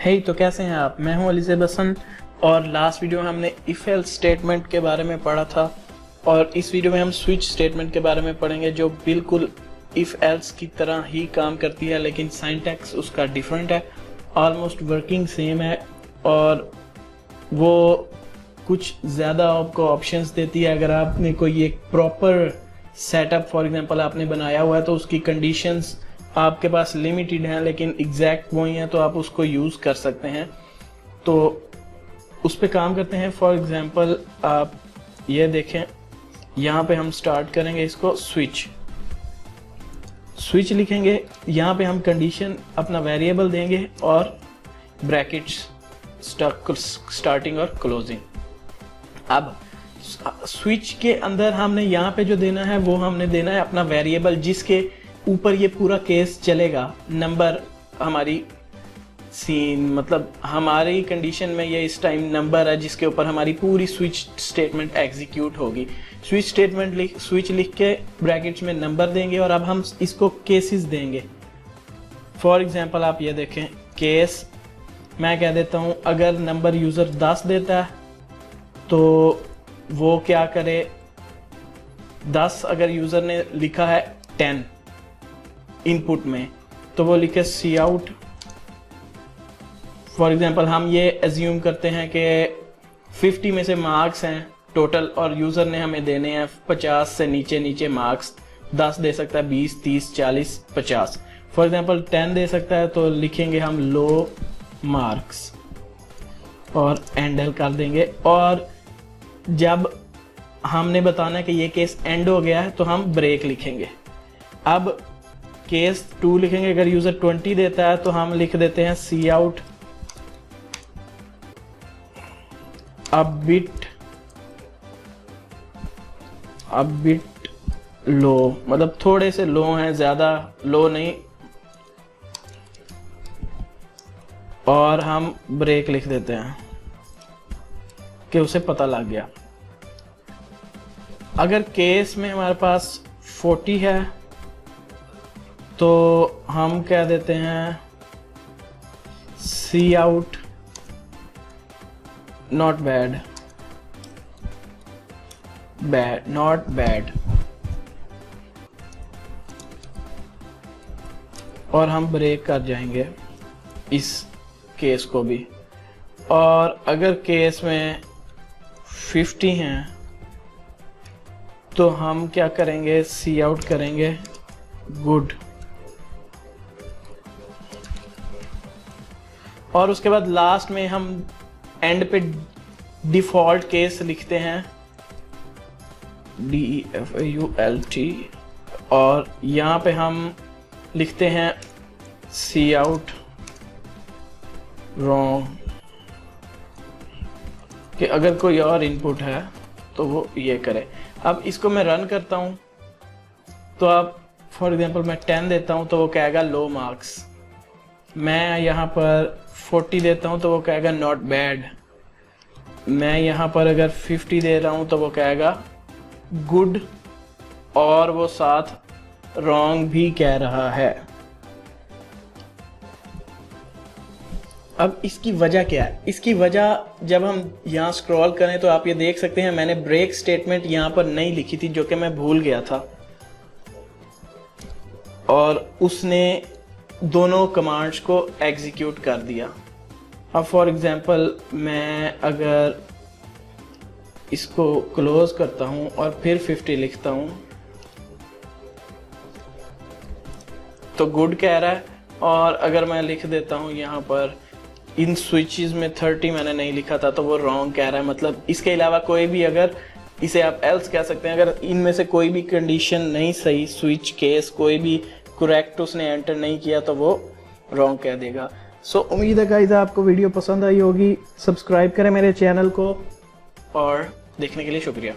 हे तो कैसे हैं आप। मैं हूं अलीज़ेब हसन और लास्ट वीडियो में हमने इफ एल्स स्टेटमेंट के बारे में पढ़ा था और इस वीडियो में हम स्विच स्टेटमेंट के बारे में पढ़ेंगे जो बिल्कुल इफ एल्स की तरह ही काम करती है, लेकिन सिंटैक्स उसका डिफरेंट है। ऑलमोस्ट वर्किंग सेम है और वो कुछ ज़्यादा आपको ऑप्शंस देती है। अगर आपने कोई एक प्रॉपर सेटअप फॉर एग्जांपल आपने बनाया हुआ है तो उसकी कंडीशंस आपके पास लिमिटेड हैं, लेकिन एग्जैक्ट वही हैं तो आप उसको यूज़ कर सकते हैं। तो उस पर काम करते हैं। फॉर एग्जांपल आप ये देखें, यहाँ पे हम स्टार्ट करेंगे इसको स्विच लिखेंगे। यहाँ पे हम कंडीशन अपना वेरिएबल देंगे और ब्रैकेट्स स्टार्टिंग और क्लोजिंग। अब स्विच के अंदर हमने यहाँ पे जो देना है वो हमने देना है अपना वेरिएबल जिसके ऊपर ये पूरा केस चलेगा। नंबर हमारी सीन मतलब हमारी कंडीशन में ये इस टाइम नंबर है जिसके ऊपर हमारी पूरी स्विच स्टेटमेंट एग्जीक्यूट होगी। स्विच लिख के ब्रैकेट्स में नंबर देंगे और अब हम इसको केसेस देंगे। फॉर एग्जांपल आप ये देखें, केस मैं कह देता हूँ अगर नंबर यूज़र 10 देता है तो वो क्या करे, 10 अगर यूज़र ने लिखा है 10 इनपुट में तो वो लिखे सी आउट। फॉर एग्जांपल हम ये एज्यूम करते हैं कि 50 में से मार्क्स हैं टोटल और यूज़र ने हमें देने हैं 50 से नीचे मार्क्स। 10 दे सकता है 20, 30, 40, 50। फॉर एग्जांपल 10 दे सकता है तो लिखेंगे हम लो मार्क्स और एंडल कर देंगे। और जब हमने बताना है कि ये केस एंड हो गया है तो हम ब्रेक लिखेंगे। अब केस 2 लिखेंगे, अगर यूजर 20 देता है तो हम लिख देते हैं सी आउट अ बिट लो, मतलब थोड़े से लो हैं, ज्यादा लो नहीं, और हम ब्रेक लिख देते हैं कि उसे पता लग गया। अगर केस में हमारे पास 40 है तो हम कह देते हैं see out not bad not bad, और हम ब्रेक कर जाएंगे इस केस को भी। और अगर केस में 50 हैं तो हम क्या करेंगे, सी आउट करेंगे गुड। और उसके बाद लास्ट में हम एंड पे डिफॉल्ट केस लिखते हैं DEFAULT और यहाँ पे हम लिखते हैं सी आउट रॉन्ग, कि अगर कोई और इनपुट है तो वो ये करे। अब इसको मैं रन करता हूँ तो अब फॉर एग्जांपल मैं 10 देता हूँ तो वो कहेगा लो मार्क्स। मैं यहाँ पर 40 देता हूँ तो वो कहेगा नॉट बैड। मैं यहाँ पर अगर 50 दे रहा हूँ तो वो कहेगा गुड, और वो साथ रॉन्ग भी कह रहा है। अब इसकी वजह क्या है? इसकी वजह जब हम यहाँ स्क्रॉल करें तो आप ये देख सकते हैं मैंने ब्रेक स्टेटमेंट यहाँ पर नहीं लिखी थी जो कि मैं भूल गया था, और उसने दोनों कमांड्स को एग्जीक्यूट कर दिया। अब फॉर एग्जांपल मैं अगर इसको क्लोज करता हूँ और फिर 50 लिखता हूँ तो गुड कह रहा है, और अगर मैं लिख देता हूँ यहाँ पर इन स्विचेस में 30 मैंने नहीं लिखा था तो वो रॉन्ग कह रहा है। मतलब इसके अलावा कोई भी, अगर इसे आप एल्स कह सकते हैं, अगर इनमें से कोई भी कंडीशन नहीं सही, स्विच केस कोई भी करेक्ट उसने एंटर नहीं किया तो वो रॉन्ग कह देगा। सो उम्मीद है गाइस आपको वीडियो पसंद आई होगी। सब्सक्राइब करें मेरे चैनल को और देखने के लिए शुक्रिया।